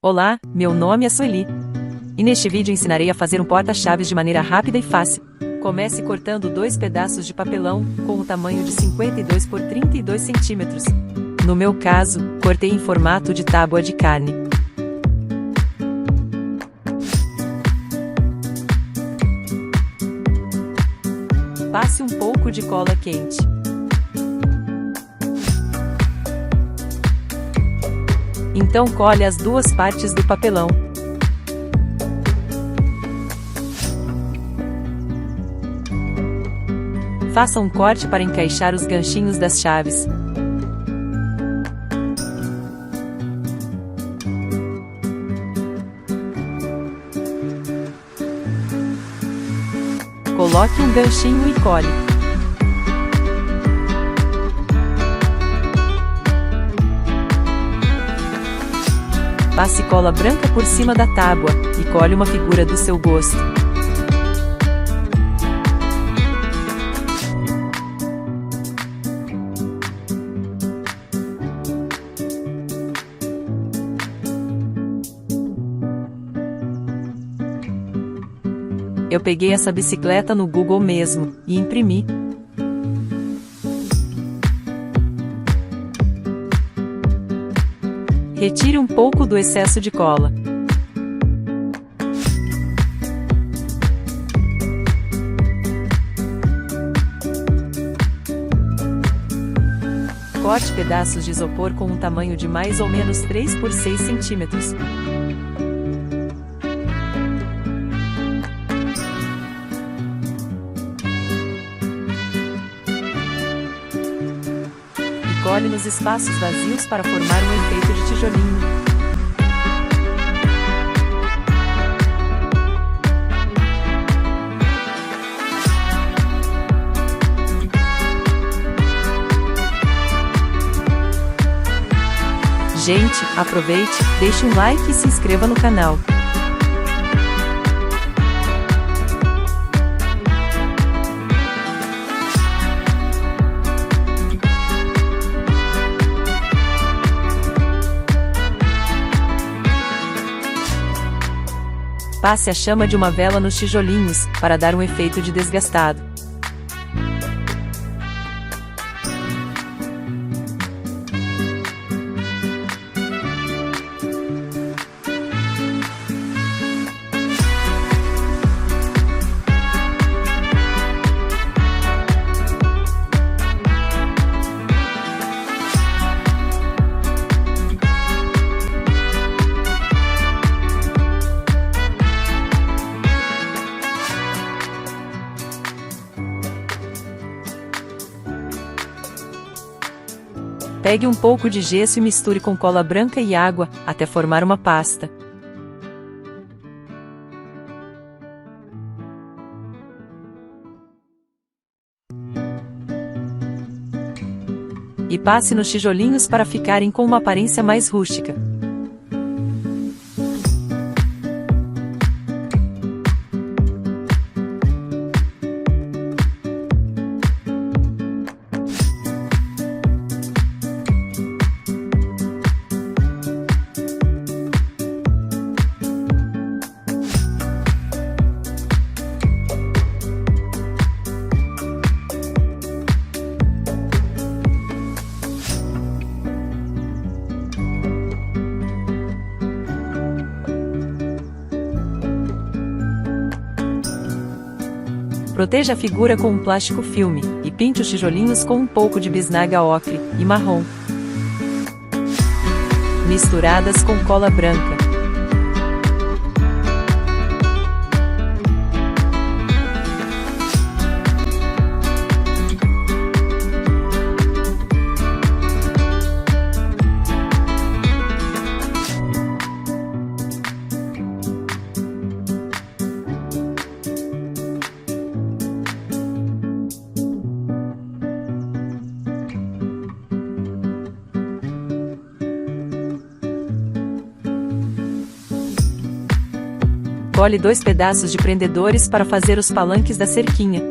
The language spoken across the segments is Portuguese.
Olá, meu nome é Sueli. E neste vídeo ensinarei a fazer um porta-chaves de maneira rápida e fácil. Comece cortando 2 pedaços de papelão, com o tamanho de 52 por 32 centímetros. No meu caso, cortei em formato de tábua de carne. Passe um pouco de cola quente. Então colhe as 2 partes do papelão. Faça um corte para encaixar os ganchinhos das chaves. Coloque um ganchinho e cole. Passe cola branca por cima da tábua e cole uma figura do seu gosto. Eu peguei essa bicicleta no Google mesmo e imprimi. Retire um pouco do excesso de cola. Corte pedaços de isopor com um tamanho de mais ou menos 3 por 6 centímetros. Cole nos espaços vazios para formar um efeito de tijolinho. Gente, aproveite, deixe um like e se inscreva no canal. Passe a chama de uma vela nos tijolinhos, para dar um efeito de desgastado. Pegue um pouco de gesso e misture com cola branca e água, até formar uma pasta. E passe nos tijolinhos para ficarem com uma aparência mais rústica. Proteja a figura com um plástico filme, e pinte os tijolinhos com um pouco de bisnaga ocre e marrom, misturadas com cola branca. Cole 2 pedaços de prendedores para fazer os palanques da cerquinha.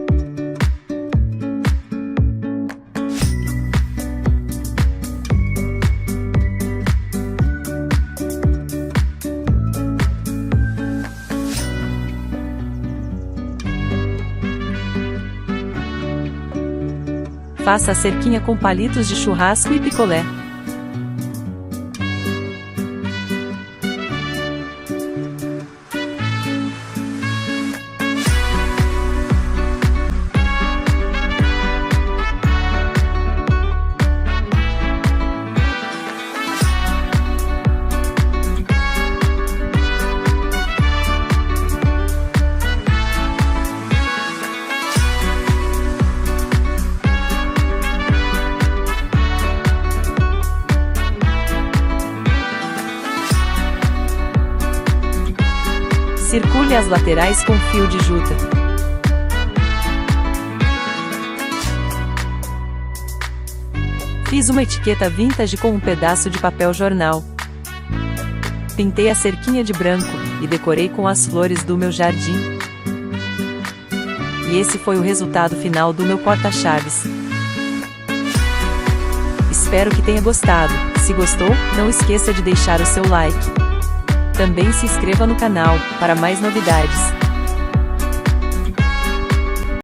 Faça a cerquinha com palitos de churrasco e picolé. Circule as laterais com fio de juta. Fiz uma etiqueta vintage com um pedaço de papel jornal. Pintei a cerquinha de branco e decorei com as flores do meu jardim. E esse foi o resultado final do meu porta-chaves. Espero que tenha gostado. Se gostou, não esqueça de deixar o seu like. Também se inscreva no canal, para mais novidades.